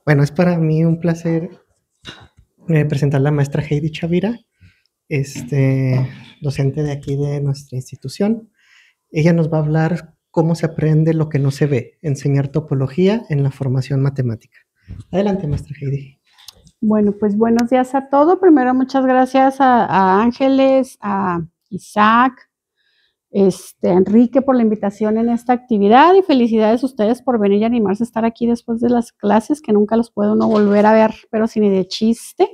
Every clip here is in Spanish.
Bueno, es para mí un placer presentar a la maestra Heidi Chavira, docente de aquí de nuestra institución. Ella nos va a hablar cómo se aprende lo que no se ve, enseñar topología en la formación matemática. Adelante, maestra Heidi. Bueno, pues buenos días a todos. Primero, muchas gracias a Ángeles, a Isaac, a Enrique por la invitación en esta actividad y felicidades a ustedes por venir y animarse a estar aquí después de las clases, que nunca los puede uno volver a ver, pero sin ni de chiste.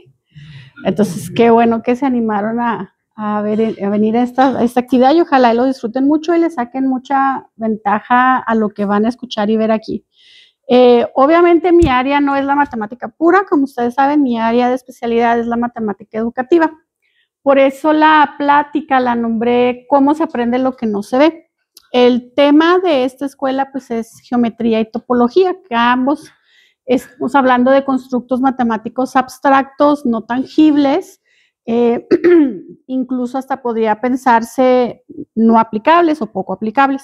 Entonces, qué bueno que se animaron a venir a esta actividad y ojalá lo disfruten mucho y le saquen mucha ventaja a lo que van a escuchar y ver aquí. Obviamente mi área no es la matemática pura, como ustedes saben, mi área de especialidad es la matemática educativa. Por eso la plática la nombré ¿Cómo se aprende lo que no se ve? El tema de esta escuela pues es geometría y topología, que ambos estamos hablando de constructos matemáticos abstractos, no tangibles, incluso hasta podría pensarse no aplicables o poco aplicables.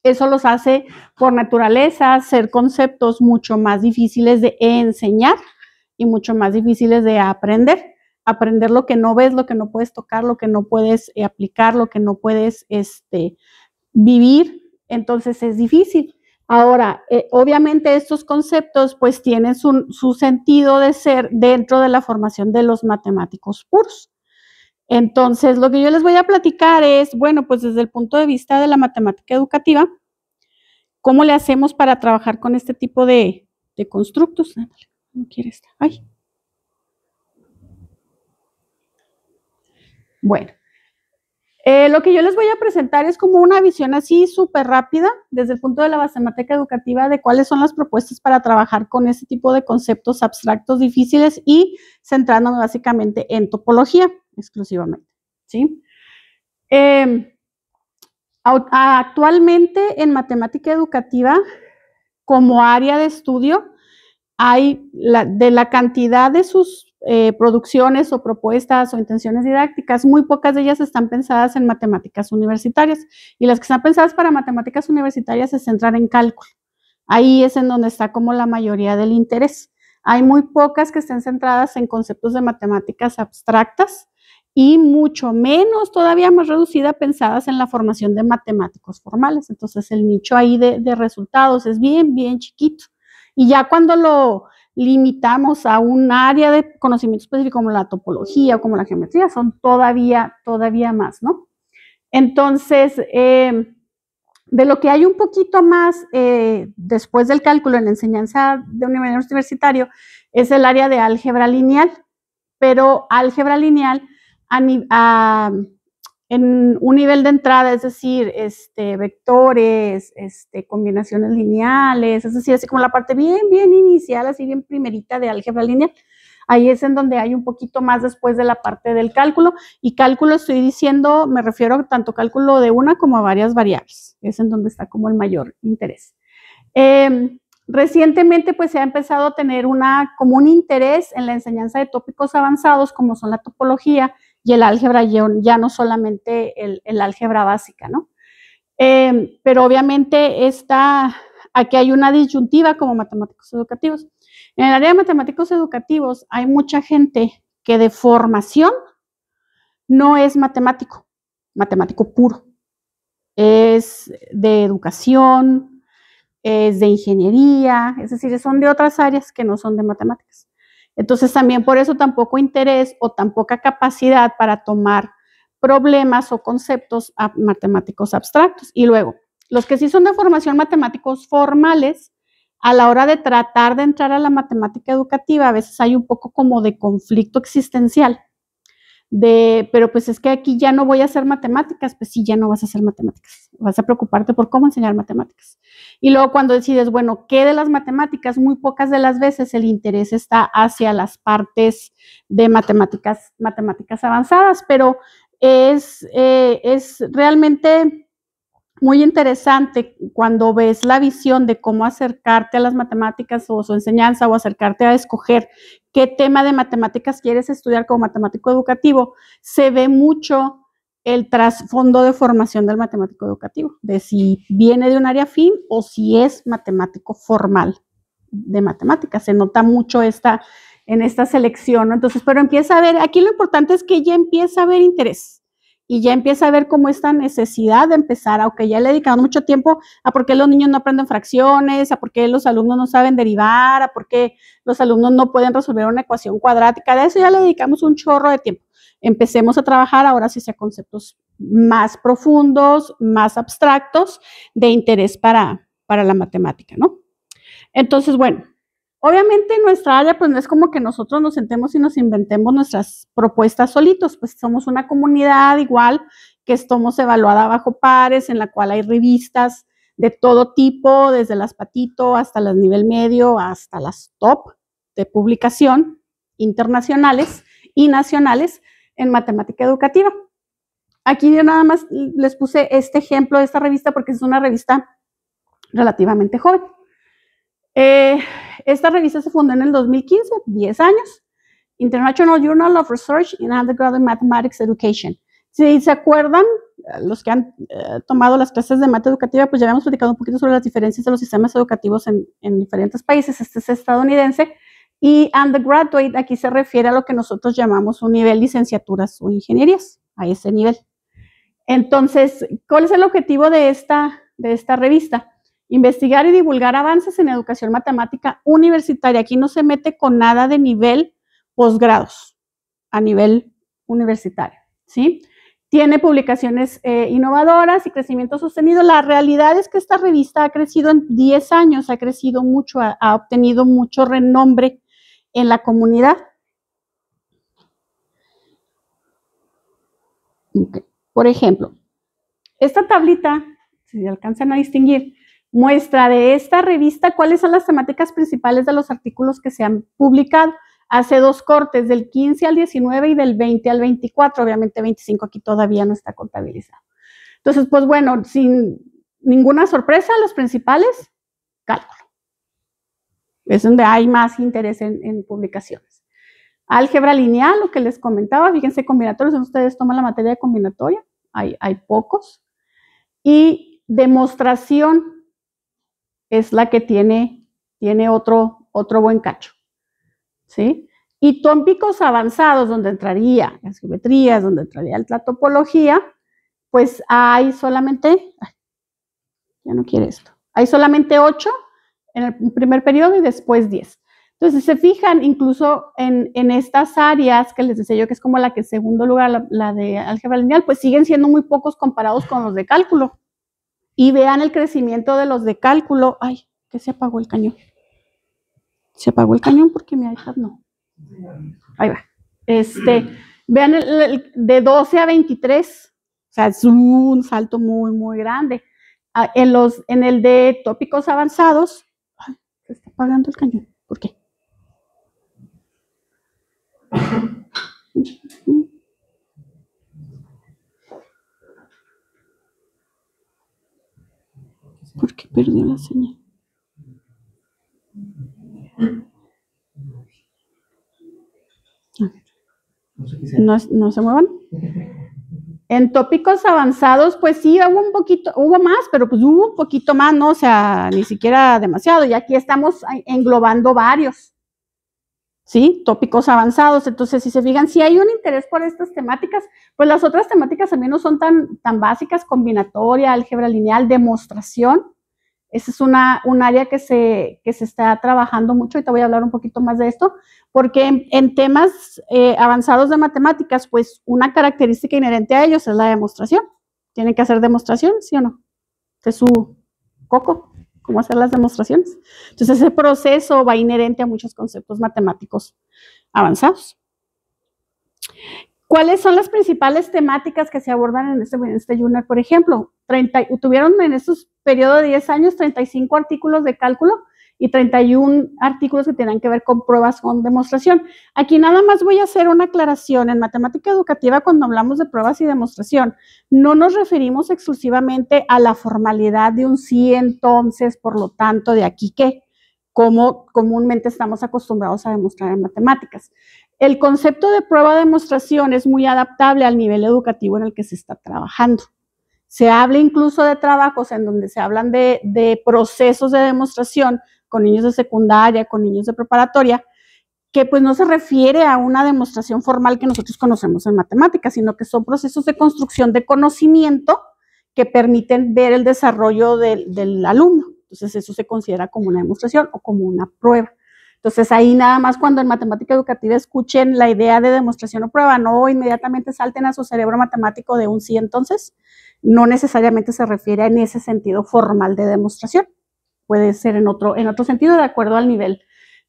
Eso los hace por naturaleza ser conceptos mucho más difíciles de enseñar y mucho más difíciles de aprender. Aprender lo que no ves, lo que no puedes tocar, lo que no puedes aplicar, lo que no puedes vivir, entonces es difícil. Ahora, obviamente estos conceptos pues tienen su sentido de ser dentro de la formación de los matemáticos puros. Entonces, lo que yo les voy a platicar es, bueno, pues desde el punto de vista de la matemática educativa, ¿cómo le hacemos para trabajar con este tipo de constructos? No quiere estar. Ay. Bueno, lo que yo les voy a presentar es como una visión así súper rápida desde el punto de la matemática educativa de cuáles son las propuestas para trabajar con este tipo de conceptos abstractos difíciles y centrándome básicamente en topología exclusivamente, ¿sí? Actualmente en matemática educativa, como área de estudio, hay de la cantidad de sus producciones o propuestas o intenciones didácticas, muy pocas de ellas están pensadas en matemáticas universitarias y las que están pensadas para matemáticas universitarias se centran en cálculo. Ahí es en donde está como la mayoría del interés. Hay muy pocas que estén centradas en conceptos de matemáticas abstractas y mucho menos, todavía más reducida, pensadas en la formación de matemáticos formales. Entonces el nicho ahí de resultados es bien, bien chiquito. Y ya cuando lo limitamos a un área de conocimiento específico como la topología o como la geometría, son todavía más, ¿no? Entonces, de lo que hay un poquito más después del cálculo en la enseñanza de un nivel universitario es el área de álgebra lineal, pero álgebra lineal en un nivel de entrada, es decir, vectores, combinaciones lineales, es decir, así como la parte bien, bien inicial, así bien primerita de álgebra lineal. Ahí es en donde hay un poquito más después de la parte del cálculo, y cálculo estoy diciendo, me refiero a tanto cálculo de una como a varias variables, es en donde está como el mayor interés. Recientemente pues se ha empezado a tener como un interés en la enseñanza de tópicos avanzados como son la topología y el álgebra, ya no solamente el álgebra básica, ¿no? Pero obviamente aquí hay una disyuntiva como matemáticos educativos. En el área de matemáticos educativos hay mucha gente que de formación no es matemático puro, es de educación, es de ingeniería, es decir, son de otras áreas que no son de matemáticas. Entonces también por eso tan poco interés o tan poca capacidad para tomar problemas o conceptos matemáticos abstractos. Y luego, los que sí son de formación matemáticos formales, a la hora de tratar de entrar a la matemática educativa, a veces hay un poco como de conflicto existencial. Pero pues es que aquí ya no voy a hacer matemáticas, pues sí, ya no vas a hacer matemáticas, vas a preocuparte por cómo enseñar matemáticas. Y luego cuando decides, bueno, ¿qué de las matemáticas? Muy pocas de las veces el interés está hacia las partes de matemáticas avanzadas, pero es realmente muy interesante cuando ves la visión de cómo acercarte a las matemáticas o su enseñanza o acercarte a escoger qué tema de matemáticas quieres estudiar como matemático educativo, se ve mucho el trasfondo de formación del matemático educativo, de si viene de un área afín o si es matemático formal. de matemáticas. Se nota mucho en esta selección, ¿no? Entonces, pero empieza a ver, aquí lo importante es que ya empieza a haber interés y ya empieza a ver como esta necesidad de empezar, aunque ya le he dedicado mucho tiempo a por qué los niños no aprenden fracciones, a por qué los alumnos no saben derivar, a por qué los alumnos no pueden resolver una ecuación cuadrática. De eso ya le dedicamos un chorro de tiempo. Empecemos a trabajar ahora sí sea conceptos más profundos, más abstractos, de interés para la matemática, ¿no? Entonces, bueno, obviamente en nuestra área, pues no es como que nosotros nos sentemos y nos inventemos nuestras propuestas solitos, pues somos una comunidad igual que estamos evaluada bajo pares, en la cual hay revistas de todo tipo, desde las patito hasta las nivel medio, hasta las top de publicación internacionales y nacionales en matemática educativa. Aquí yo nada más les puse este ejemplo de esta revista porque es una revista relativamente joven. Esta revista se fundó en el 2015, 10 años. International Journal of Research in Undergraduate Mathematics Education. Si se acuerdan, los que han tomado las clases de matemática educativa, pues ya habíamos platicado un poquito sobre las diferencias de los sistemas educativos en diferentes países. Este es estadounidense. Y undergraduate aquí se refiere a lo que nosotros llamamos un nivel licenciaturas o ingenierías, a ese nivel. Entonces, ¿cuál es el objetivo de esta revista? Investigar y divulgar avances en educación matemática universitaria. Aquí no se mete con nada de nivel posgrados, a nivel universitario, ¿sí? Tiene publicaciones innovadoras y crecimiento sostenido. La realidad es que esta revista ha crecido en 10 años, ha crecido mucho, ha obtenido mucho renombre en la comunidad. Okay. Por ejemplo, esta tablita, si alcanzan a distinguir, muestra de esta revista cuáles son las temáticas principales de los artículos que se han publicado. Hace 2 cortes, del 15 al 19 y del 20 al 24. Obviamente 25 aquí todavía no está contabilizado. Entonces, pues bueno, sin ninguna sorpresa, los principales, cálculo. Es donde hay más interés en publicaciones. Álgebra lineal, lo que les comentaba, fíjense, combinatorios, ustedes toman la materia de combinatoria, hay pocos. Y demostración es la que tiene otro buen cacho, ¿sí? Y tópicos avanzados, donde entraría las geometrías, donde entraría la topología, pues hay solamente, ya no quiere esto, hay solamente 8 en el primer periodo y después 10. Entonces, si se fijan, incluso en estas áreas que les decía yo que es como la que en segundo lugar, la de álgebra lineal, pues siguen siendo muy pocos comparados con los de cálculo. Y vean el crecimiento de los de cálculo. Ay, que se apagó el cañón. Se apagó el cañón porque mi iPad no. Ahí va. Vean de 12 a 23. O sea, es un salto muy, muy grande. En el de tópicos avanzados, ay, se está apagando el cañón. ¿Por qué? Porque perdió la señal. No se muevan. En tópicos avanzados, pues sí, hubo más, pero pues hubo un poquito más, ¿no? O sea, ni siquiera demasiado. Y aquí estamos englobando varios, ¿sí? Tópicos avanzados. Entonces, si se fijan, si hay un interés por estas temáticas, pues las otras temáticas también no son tan básicas, combinatoria, álgebra lineal, demostración. Esa es un área que se está trabajando mucho, y te voy a hablar un poquito más de esto, porque en temas avanzados de matemáticas, pues una característica inherente a ellos es la demostración. Tienen que hacer demostración, ¿sí o no? Es su coco, cómo hacer las demostraciones. Entonces, ese proceso va inherente a muchos conceptos matemáticos avanzados. ¿Cuáles son las principales temáticas que se abordan en este junior? Por ejemplo, tuvieron en estos periodos de 10 años 35 artículos de cálculo y 31 artículos que tienen que ver con pruebas con demostración. Aquí nada más voy a hacer una aclaración. En matemática educativa, cuando hablamos de pruebas y demostración, no nos referimos exclusivamente a la formalidad de un sí, entonces, por lo tanto, de aquí que, como comúnmente estamos acostumbrados a demostrar en matemáticas. El concepto de prueba de demostración es muy adaptable al nivel educativo en el que se está trabajando. Se habla incluso de trabajos en donde se hablan de procesos de demostración con niños de secundaria, con niños de preparatoria, que pues no se refiere a una demostración formal que nosotros conocemos en matemáticas, sino que son procesos de construcción de conocimiento que permiten ver el desarrollo del alumno. Entonces eso se considera como una demostración o como una prueba. Entonces ahí nada más cuando en matemática educativa escuchen la idea de demostración o prueba, no inmediatamente salten a su cerebro matemático de un sí, entonces no necesariamente se refiere en ese sentido formal de demostración. Puede ser en otro sentido de acuerdo al nivel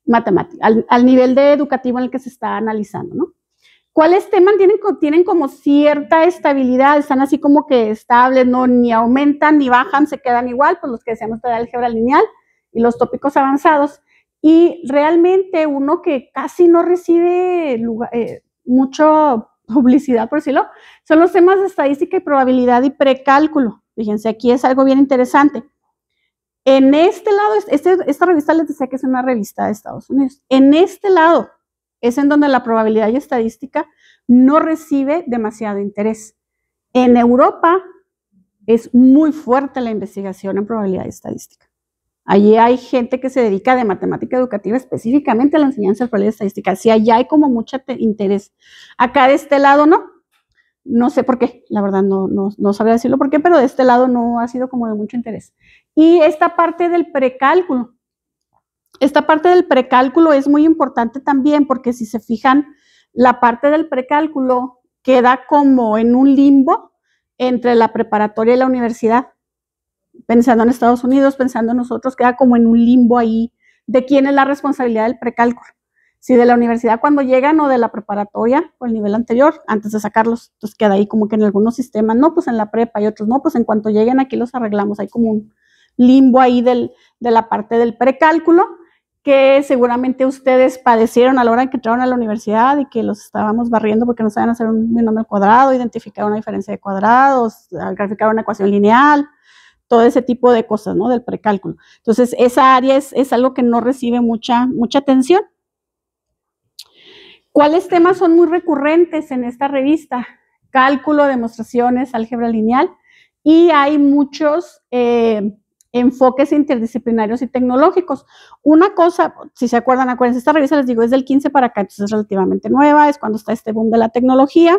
matemático, al nivel de educativo en el que se está analizando, ¿no? ¿Cuáles temas tienen como cierta estabilidad? Están así como que estables, no ni aumentan ni bajan, se quedan igual, pues los que decíamos de álgebra lineal y los tópicos avanzados. Y realmente uno que casi no recibe mucha publicidad, por decirlo, son los temas de estadística y probabilidad y precálculo. Fíjense, aquí es algo bien interesante. En este lado, esta revista les decía que es una revista de Estados Unidos. En este lado es en donde la probabilidad y estadística no recibe demasiado interés. En Europa es muy fuerte la investigación en probabilidad y estadística. Allí hay gente que se dedica de matemática educativa específicamente a la enseñanza de probabilidad y estadística. Sí, allá hay como mucho interés. Acá de este lado no. No sé por qué, la verdad no sabría decirlo por qué, pero de este lado no ha sido como de mucho interés. Y esta parte del precálculo es muy importante también porque si se fijan, la parte del precálculo queda como en un limbo entre la preparatoria y la universidad. Pensando en Estados Unidos, pensando en nosotros, queda como en un limbo ahí de quién es la responsabilidad del precálculo. Si de la universidad cuando llegan o de la preparatoria o el nivel anterior, antes de sacarlos, entonces queda ahí como que en algunos sistemas, no, pues en la prepa y otros, no, pues en cuanto lleguen aquí los arreglamos, hay como un limbo ahí de la parte del precálculo, que seguramente ustedes padecieron a la hora en que entraron a la universidad y que los estábamos barriendo porque no saben hacer un binomio al cuadrado, identificar una diferencia de cuadrados, graficar una ecuación lineal, todo ese tipo de cosas, ¿no? Del precálculo. Entonces, esa área es algo que no recibe mucha atención. ¿Cuáles temas son muy recurrentes en esta revista? Cálculo, demostraciones, álgebra lineal, y hay muchos enfoques interdisciplinarios y tecnológicos. Una cosa, si se acuerdan, acuérdense, esta revista les digo es del 15 para acá, entonces es relativamente nueva, es cuando está este boom de la tecnología,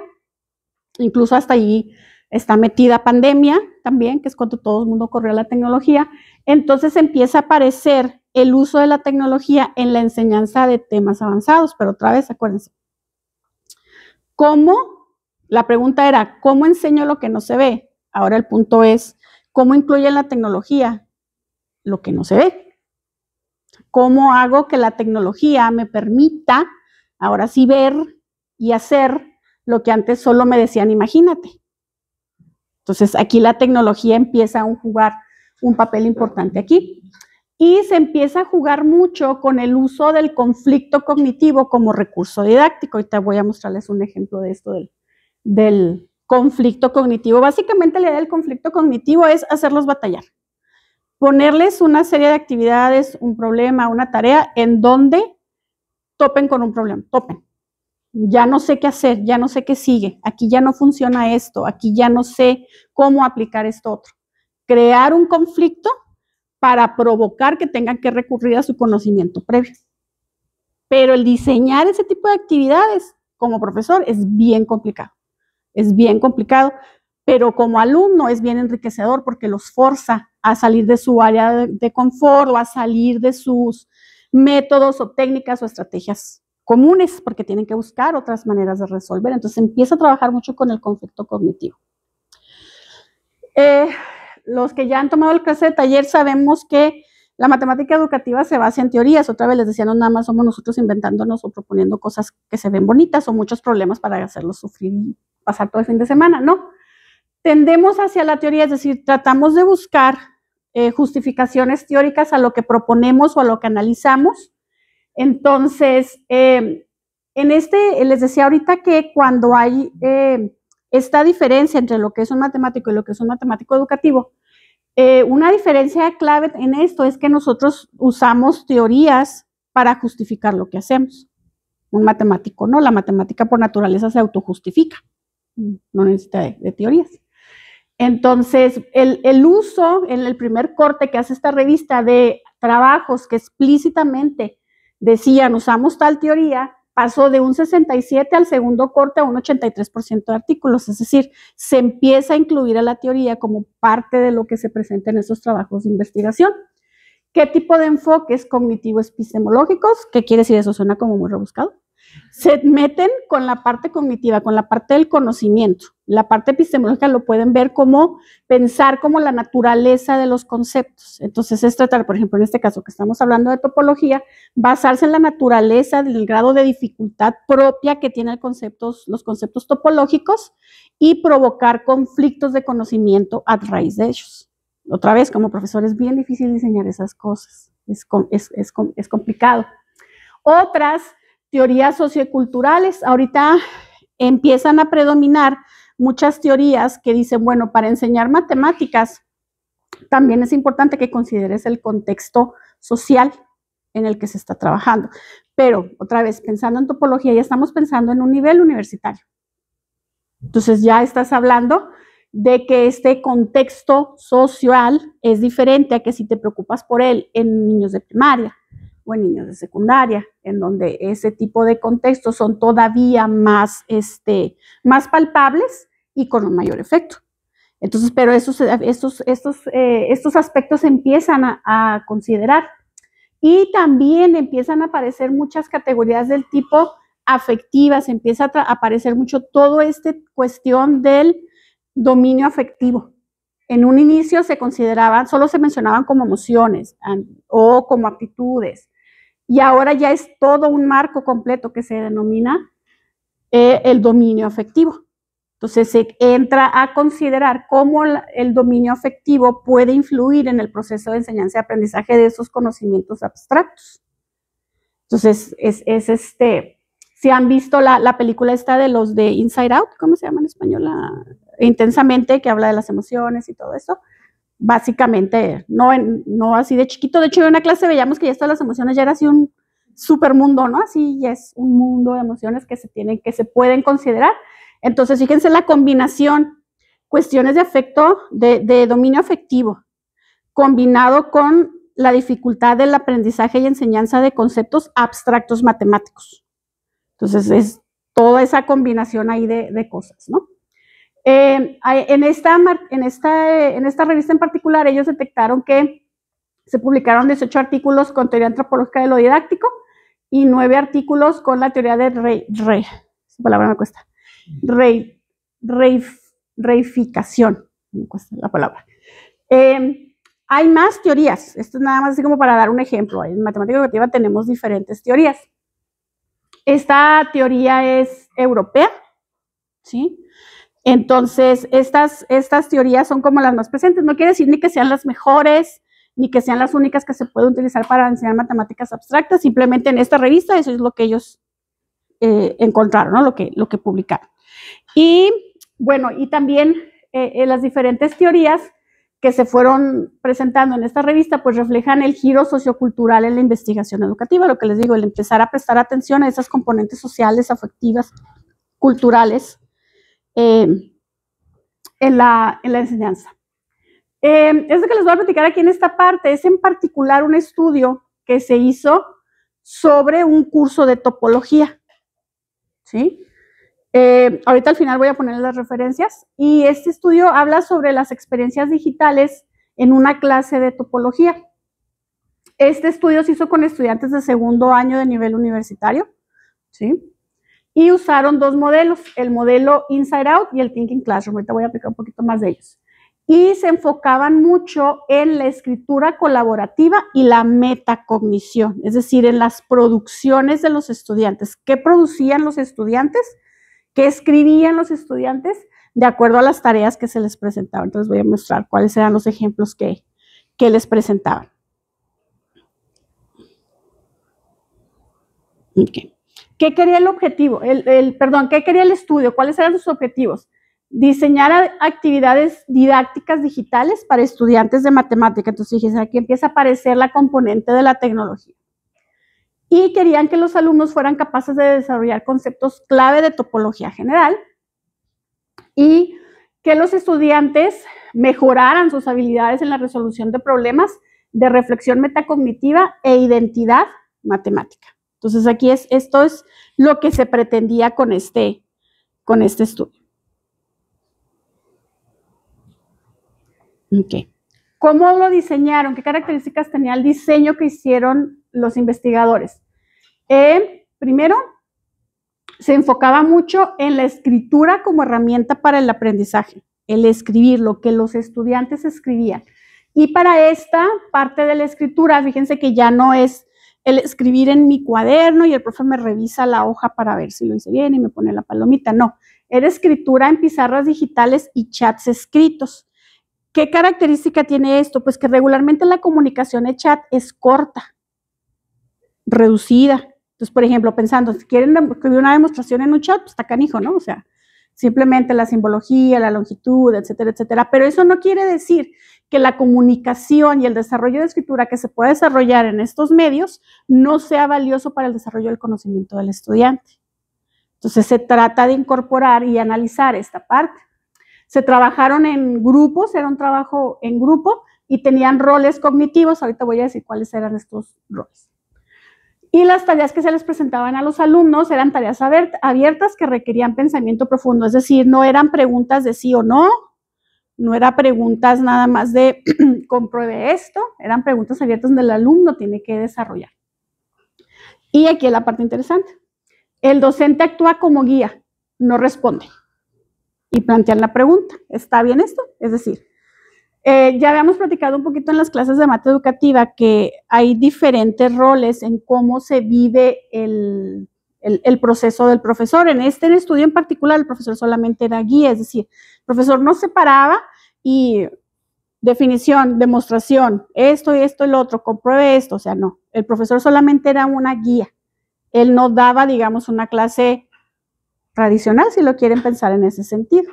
incluso hasta allí está metida pandemia también, que es cuando todo el mundo corrió a la tecnología. Entonces empieza a aparecer el uso de la tecnología en la enseñanza de temas avanzados, pero otra vez, acuérdense. La pregunta era, ¿cómo enseño lo que no se ve? Ahora el punto es, ¿cómo incluye en la tecnología lo que no se ve? ¿Cómo hago que la tecnología me permita ahora sí ver y hacer lo que antes solo me decían, imagínate? Entonces, aquí la tecnología empieza a jugar un papel importante aquí. Y se empieza a jugar mucho con el uso del conflicto cognitivo como recurso didáctico. Ahorita voy a mostrarles un ejemplo de esto del conflicto cognitivo. Básicamente, la idea del conflicto cognitivo es hacerlos batallar. Ponerles una serie de actividades, un problema, una tarea, en donde topen con un problema, topen. Ya no sé qué hacer, ya no sé qué sigue, aquí ya no funciona esto, aquí ya no sé cómo aplicar esto otro. Crear un conflicto para provocar que tengan que recurrir a su conocimiento previo. Pero el diseñar ese tipo de actividades como profesor es bien complicado, pero como alumno es bien enriquecedor porque los forza a salir de su área de confort o a salir de sus métodos o técnicas o estrategias comunes porque tienen que buscar otras maneras de resolver. Entonces empieza a trabajar mucho con el conflicto cognitivo. Los que ya han tomado el clase de taller sabemos que la matemática educativa se basa en teorías. Otra vez les decía, no nada más somos nosotros inventándonos o proponiendo cosas que se ven bonitas o muchos problemas para hacerlos sufrir y pasar todo el fin de semana, no. Tendemos hacia la teoría, es decir, tratamos de buscar justificaciones teóricas a lo que proponemos o a lo que analizamos. Entonces, les decía ahorita que cuando hay esta diferencia entre lo que es un matemático y lo que es un matemático educativo, una diferencia clave en esto es que nosotros usamos teorías para justificar lo que hacemos. Un matemático no, la matemática por naturaleza se autojustifica, no necesita de teorías. Entonces, el uso en el primer corte que hace esta revista de trabajos que explícitamente decían usamos tal teoría, pasó de un 67 al segundo corte a un 83% de artículos, es decir, se empieza a incluir a la teoría como parte de lo que se presenta en esos trabajos de investigación. ¿Qué tipo de enfoques cognitivo-epistemológicos? ¿Qué quiere decir eso? Suena como muy rebuscado. Se meten con la parte cognitiva, con la parte del conocimiento. La parte epistemológica lo pueden ver como pensar como la naturaleza de los conceptos. Entonces es tratar, por ejemplo, en este caso que estamos hablando de topología, basarse en la naturaleza del grado de dificultad propia que tienen los conceptos topológicos y provocar conflictos de conocimiento a raíz de ellos. Otra vez, como profesor es bien difícil diseñar esas cosas, es complicado. Otras teorías socioculturales, ahorita empiezan a predominar muchas teorías que dicen, bueno, para enseñar matemáticas también es importante que consideres el contexto social en el que se está trabajando. Pero, otra vez, pensando en topología, ya estamos pensando en un nivel universitario. Entonces ya estás hablando de que este contexto social es diferente a que si te preocupas por él en niños de primaria o en niños de secundaria, en donde ese tipo de contextos son todavía más palpables y con un mayor efecto. Entonces, pero estos aspectos se empiezan a considerar. Y también empiezan a aparecer muchas categorías del tipo afectivas, empieza a aparecer mucho todo esta cuestión del dominio afectivo. En un inicio se consideraban, solo se mencionaban como emociones o como aptitudes, y ahora ya es todo un marco completo que se denomina el dominio afectivo. Entonces se entra a considerar cómo el dominio afectivo puede influir en el proceso de enseñanza y aprendizaje de esos conocimientos abstractos. Entonces si han visto la película esta de los de Inside Out, ¿cómo se llama en español? Intensamente, que habla de las emociones y todo eso. Básicamente, no así de chiquito. De hecho, en una clase veíamos que ya todas las emociones ya era así un supermundo, ¿no? Así ya es un mundo de emociones que se pueden considerar. Entonces, fíjense la combinación, cuestiones de afecto, de dominio afectivo, combinado con la dificultad del aprendizaje y enseñanza de conceptos abstractos matemáticos. Entonces, es toda esa combinación ahí de cosas, ¿no? En esta revista en particular, ellos detectaron que se publicaron 18 artículos con teoría antropológica de lo didáctico y 9 artículos con la teoría de esa palabra me cuesta, reificación, me cuesta la palabra. Hay más teorías, esto es nada más así como para dar un ejemplo. En matemática educativa tenemos diferentes teorías. Esta teoría es europea, ¿sí? Entonces, estas teorías son como las más presentes. No quiere decir ni que sean las mejores, ni que sean las únicas que se pueden utilizar para enseñar matemáticas abstractas. Simplemente en esta revista eso es lo que ellos encontraron, ¿no? Lo que publicaron. Y bueno, y también las diferentes teorías que se fueron presentando en esta revista, pues reflejan el giro sociocultural en la investigación educativa, lo que les digo, el empezar a prestar atención a esas componentes sociales, afectivas, culturales en la enseñanza. Esto que les voy a platicar aquí en esta parte es en particular un estudio que se hizo sobre un curso de topología, ¿sí? Ahorita al final voy a poner las referencias, y este estudio habla sobre las experiencias digitales en una clase de topología. Este estudio se hizo con estudiantes de segundo año de nivel universitario, ¿sí? Y usaron dos modelos, el modelo Inside Out y el Thinking Classroom. Ahorita voy a aplicar un poquito más de ellos. Y se enfocaban mucho en la escritura colaborativa y la metacognición, es decir, en las producciones de los estudiantes. ¿Qué producían los estudiantes? ¿Qué escribían los estudiantes? De acuerdo a las tareas que se les presentaban. Entonces voy a mostrar cuáles eran los ejemplos que les presentaban. Okay. ¿Qué quería el objetivo? ¿Qué quería el estudio? ¿Cuáles eran sus objetivos? Diseñar actividades didácticas digitales para estudiantes de matemática. Entonces, fíjense, aquí empieza a aparecer la componente de la tecnología. Y querían que los alumnos fueran capaces de desarrollar conceptos clave de topología general y que los estudiantes mejoraran sus habilidades en la resolución de problemas de reflexión metacognitiva e identidad matemática. Entonces aquí esto es lo que se pretendía con este estudio. Okay. ¿Cómo lo diseñaron? ¿Qué características tenía el diseño que hicieron los investigadores? Primero, se enfocaba mucho en la escritura como herramienta para el aprendizaje, el escribir, lo que los estudiantes escribían. Y para esta parte de la escritura, fíjense que ya no es el escribir en mi cuaderno y el profe me revisa la hoja para ver si lo hice bien y me pone la palomita, no. Era escritura en pizarras digitales y chats escritos. ¿Qué característica tiene esto? Pues que regularmente la comunicación de chat es corta, reducida. Entonces, por ejemplo, pensando, si quieren escribir una demostración en un chat, pues está canijo, ¿no? O sea, simplemente la simbología, la longitud, etcétera, etcétera. Pero eso no quiere decir que la comunicación y el desarrollo de escritura que se puede desarrollar en estos medios no sea valioso para el desarrollo del conocimiento del estudiante. Entonces, se trata de incorporar y analizar esta parte. Se trabajaron en grupos, era un trabajo en grupo y tenían roles cognitivos. Ahorita voy a decir cuáles eran estos roles. Y las tareas que se les presentaban a los alumnos eran tareas abiertas que requerían pensamiento profundo, es decir, no eran preguntas de sí o no, no eran preguntas nada más de compruebe esto, eran preguntas abiertas donde el alumno tiene que desarrollar. Y aquí es la parte interesante. El docente actúa como guía, no responde. Y plantean la pregunta, ¿está bien esto? Es decir, ya habíamos platicado un poquito en las clases de mate educativa que hay diferentes roles en cómo se vive el proceso del profesor. En este estudio en particular, el profesor solamente era guía, es decir, el profesor no se paraba y definición, demostración, esto y esto y lo otro, compruebe esto, o sea, no. El profesor solamente era una guía. Él no daba, digamos, una clase tradicional, si lo quieren pensar en ese sentido.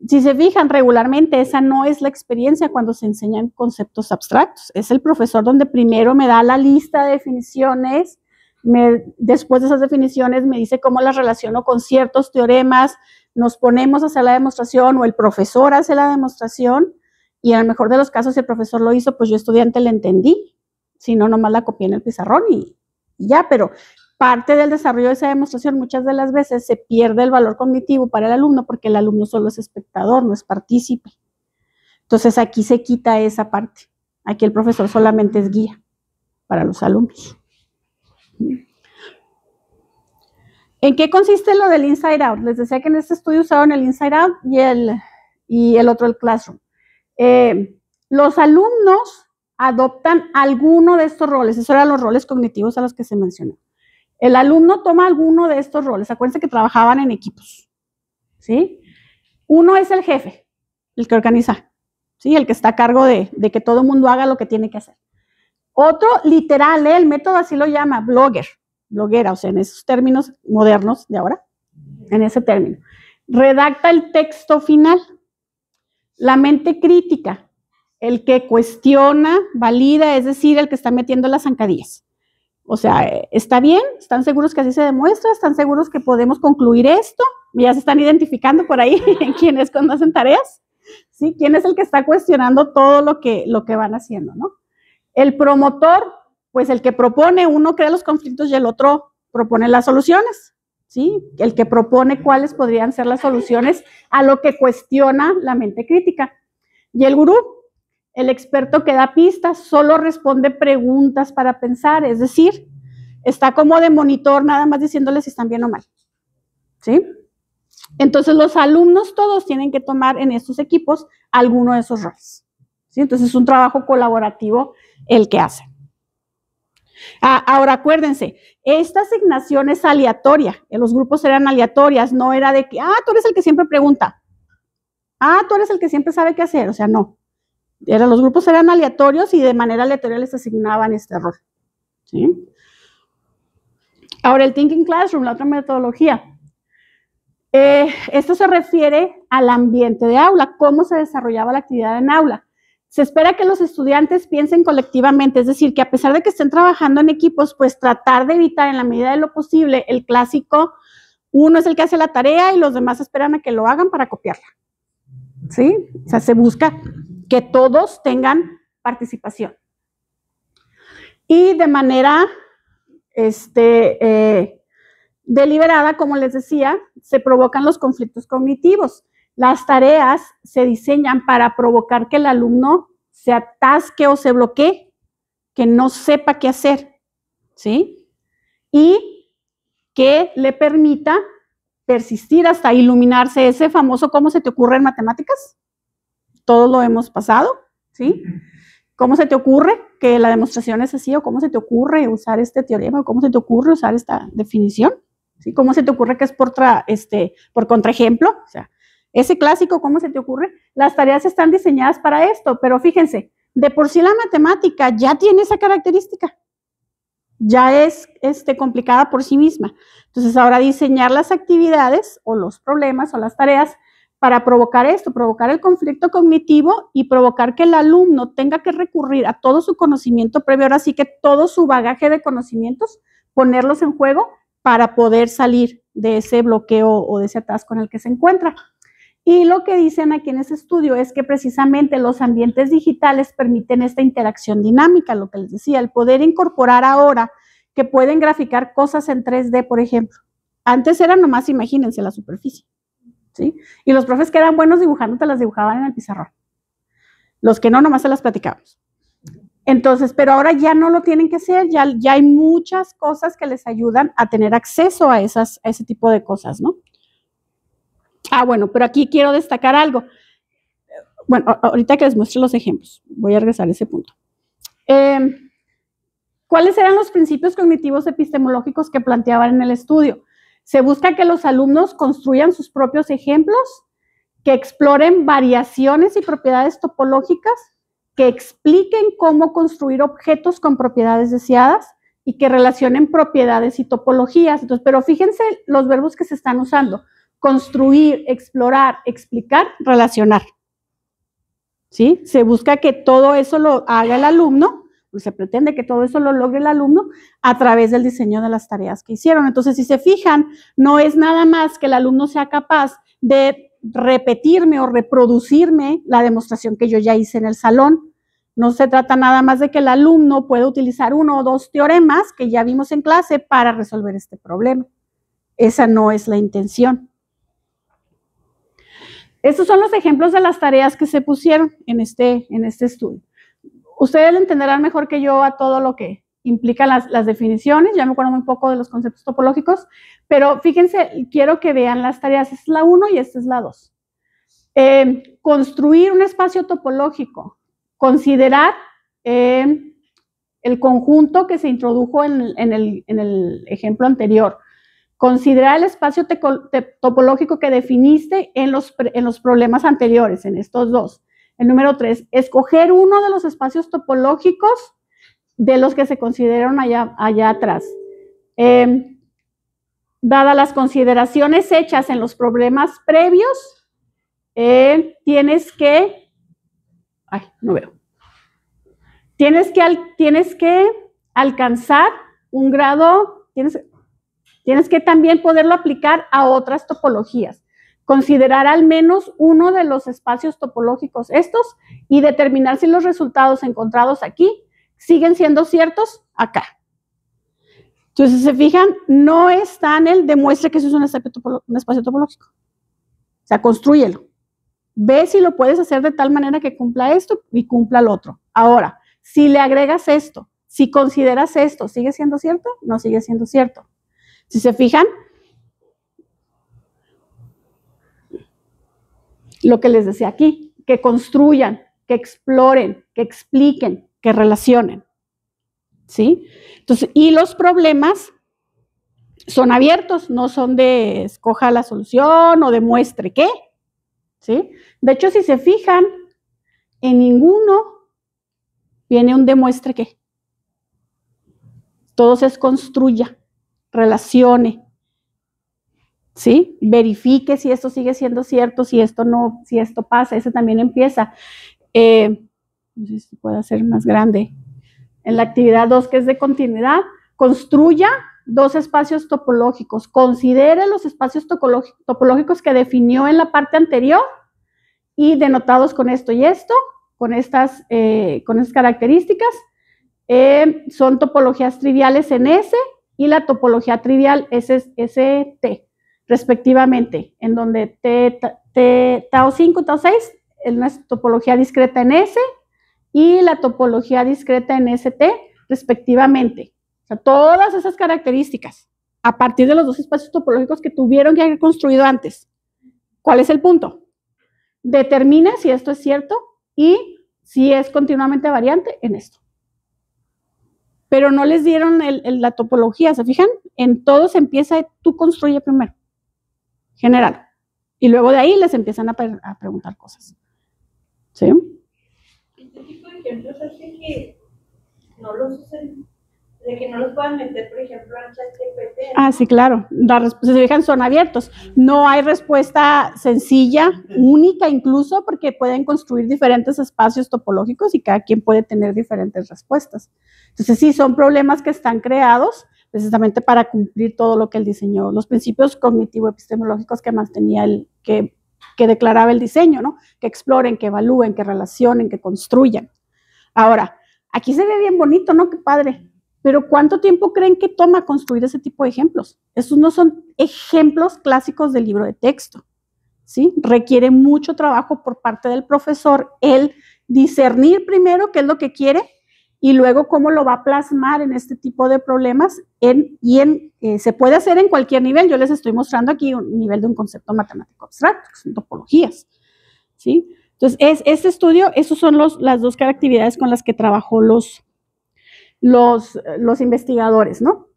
Si se fijan, regularmente esa no es la experiencia cuando se enseñan conceptos abstractos. Es el profesor donde primero me da la lista de definiciones, después de esas definiciones me dice cómo las relaciono con ciertos teoremas, nos ponemos a hacer la demostración o el profesor hace la demostración y en el mejor de los casos si el profesor lo hizo, pues yo estudiante le entendí, si no, nomás la copié en el pizarrón y ya, pero parte del desarrollo de esa demostración muchas de las veces se pierde el valor cognitivo para el alumno porque el alumno solo es espectador, no es partícipe. Entonces aquí se quita esa parte. Aquí el profesor solamente es guía para los alumnos. ¿En qué consiste lo del Inside Out? Les decía que en este estudio usaron el Inside Out y el otro el Classroom. Los alumnos adoptan alguno de estos roles. Esos eran los roles cognitivos a los que se mencionó. El alumno toma alguno de estos roles. Acuérdense que trabajaban en equipos, ¿sí? Uno es el jefe, el que organiza, ¿sí? El que está a cargo de que todo el mundo haga lo que tiene que hacer. Otro, literal, el método así lo llama, bloguera, o sea, en esos términos modernos de ahora, en ese término. Redacta el texto final. La mente crítica, el que cuestiona, valida, es decir, el que está metiendo las zancadillas. O sea, ¿está bien? ¿Están seguros que así se demuestra? ¿Están seguros que podemos concluir esto? ¿Ya se están identificando por ahí quiénes cuando hacen tareas? ¿Sí? ¿Quién es el que está cuestionando todo lo que van haciendo, ¿no? El promotor, pues el que propone, uno crea los conflictos y el otro propone las soluciones, ¿sí? El que propone cuáles podrían ser las soluciones a lo que cuestiona la mente crítica. Y el gurú, el experto que da pistas, solo responde preguntas para pensar, es decir, está como de monitor nada más diciéndoles si están bien o mal, ¿sí? Entonces los alumnos todos tienen que tomar en estos equipos alguno de esos roles, ¿sí? Entonces es un trabajo colaborativo el que hacen. Ahora acuérdense, esta asignación es aleatoria, los grupos eran aleatorias, no era de que, tú eres el que siempre pregunta, tú eres el que siempre sabe qué hacer, o sea, no. Los grupos eran aleatorios y de manera aleatoria les asignaban este rol, ¿sí? Ahora, el Thinking Classroom, la otra metodología. Esto se refiere al ambiente de aula, cómo se desarrollaba la actividad en aula. Se espera que los estudiantes piensen colectivamente, es decir, que a pesar de que estén trabajando en equipos, pues tratar de evitar en la medida de lo posible el clásico, uno es el que hace la tarea y los demás esperan a que lo hagan para copiarla, ¿sí? O sea, se busca que todos tengan participación. Y de manera deliberada, como les decía, se provocan los conflictos cognitivos. Las tareas se diseñan para provocar que el alumno se atasque o se bloquee, que no sepa qué hacer, ¿sí? Y que le permita persistir hasta iluminarse. Ese famoso ¿cómo se te ocurre en matemáticas? Todos lo hemos pasado, ¿sí? ¿Cómo se te ocurre que la demostración es así? ¿O cómo se te ocurre usar este teorema? ¿O cómo se te ocurre usar esta definición? ¿Sí? ¿Cómo se te ocurre que es por contraejemplo? O sea, ese clásico, ¿cómo se te ocurre? Las tareas están diseñadas para esto, pero fíjense, de por sí la matemática ya tiene esa característica. Ya es complicada por sí misma. Entonces, ahora diseñar las actividades o los problemas o las tareas para provocar esto, provocar el conflicto cognitivo y provocar que el alumno tenga que recurrir a todo su conocimiento previo, ahora sí que todo su bagaje de conocimientos, ponerlos en juego para poder salir de ese bloqueo o de ese atasco en el que se encuentra. Y lo que dicen aquí en ese estudio es que precisamente los ambientes digitales permiten esta interacción dinámica, lo que les decía, el poder incorporar ahora que pueden graficar cosas en 3D, por ejemplo. Antes era nomás, imagínense, la superficie, ¿sí? Y los profes que eran buenos dibujando te las dibujaban en el pizarrón. Los que no, nomás se las platicábamos. Entonces, pero ahora ya no lo tienen que hacer, ya hay muchas cosas que les ayudan a tener acceso a ese tipo de cosas, ¿no? Ah, bueno, pero aquí quiero destacar algo. Bueno, ahorita que les muestre los ejemplos, voy a regresar a ese punto. ¿Cuáles eran los principios cognitivos epistemológicos que planteaban en el estudio? Se busca que los alumnos construyan sus propios ejemplos, que exploren variaciones y propiedades topológicas, que expliquen cómo construir objetos con propiedades deseadas y que relacionen propiedades y topologías. Entonces, pero fíjense los verbos que se están usando: construir, explorar, explicar, relacionar. ¿Sí? Se busca que todo eso lo haga el alumno, pues se pretende que todo eso lo logre el alumno a través del diseño de las tareas que hicieron. Entonces, si se fijan, no es nada más que el alumno sea capaz de repetirme o reproducirme la demostración que yo ya hice en el salón. No se trata nada más de que el alumno pueda utilizar 1 o 2 teoremas que ya vimos en clase para resolver este problema. Esa no es la intención. Estos son los ejemplos de las tareas que se pusieron en este estudio. Ustedes entenderán mejor que yo a todo lo que implican las definiciones. Ya me acuerdo muy poco de los conceptos topológicos, pero fíjense, quiero que vean las tareas. Esta es la 1 y esta es la 2. Construir un espacio topológico. Considerar el conjunto que se introdujo en el ejemplo anterior. Considerar el espacio topológico que definiste en los problemas anteriores, en estos dos. El número 3, escoger uno de los espacios topológicos de los que se consideraron allá atrás. Dadas las consideraciones hechas en los problemas previos, tienes que alcanzar un grado, tienes que también poderlo aplicar a otras topologías. Considerar al menos uno de los espacios topológicos estos y determinar si los resultados encontrados aquí siguen siendo ciertos acá. Entonces, si se fijan, no está en el demuestre que eso es un espacio topológico. O sea, constrúyelo. Ve si lo puedes hacer de tal manera que cumpla esto y cumpla lo otro. Ahora, si le agregas esto, si consideras esto, ¿sigue siendo cierto? No sigue siendo cierto. Si se fijan, lo que les decía aquí, que construyan, que exploren, que expliquen, que relacionen. ¿Sí? Entonces, y los problemas son abiertos, no son de escoja la solución o demuestre qué. ¿Sí? De hecho, si se fijan, en ninguno viene un demuestre qué. Todos es construya, relacione, ¿sí? Verifique si esto sigue siendo cierto, si esto no, si esto pasa. Ese también empieza. No sé si puede hacer más grande. En la actividad 2, que es de continuidad, construya 2 espacios topológicos. Considere los espacios topológicos que definió en la parte anterior y denotados con esto y esto, con estas características. son topologías triviales en S y la topología trivial ST, respectivamente, en donde Tao 5 y Tao 6 es una topología discreta en S y la topología discreta en ST, respectivamente. O sea, todas esas características, a partir de los dos espacios topológicos que tuvieron que haber construido antes. ¿Cuál es el punto? Determina si esto es cierto y si es continuamente variante en esto. Pero no les dieron la topología, ¿se fijan? En todo se empieza, tú construye primero, general. Y luego de ahí les empiezan a preguntar cosas. ¿Sí? Este tipo de ejemplos hace que no los usen, de que no los puedan meter, por ejemplo, al ChatGPT. Ah, sí, claro. Si se fijan, son abiertos. No hay respuesta sencilla, única incluso, porque pueden construir diferentes espacios topológicos y cada quien puede tener diferentes respuestas. Entonces, sí, son problemas que están creados precisamente para cumplir todo lo que él diseñó, los principios cognitivo-epistemológicos que mantenía que declaraba el diseño, ¿no? Que exploren, que evalúen, que relacionen, que construyan. Ahora, aquí se ve bien bonito, ¿no? Qué padre. Pero ¿cuánto tiempo creen que toma construir ese tipo de ejemplos? Estos no son ejemplos clásicos del libro de texto, ¿sí? Requiere mucho trabajo por parte del profesor el discernir primero qué es lo que quiere y luego cómo lo va a plasmar en este tipo de problemas se puede hacer en cualquier nivel. Yo les estoy mostrando aquí un nivel de un concepto matemático abstracto, que son topologías, ¿sí? Entonces, este estudio, esas son las dos actividades con las que trabajó los investigadores, ¿no?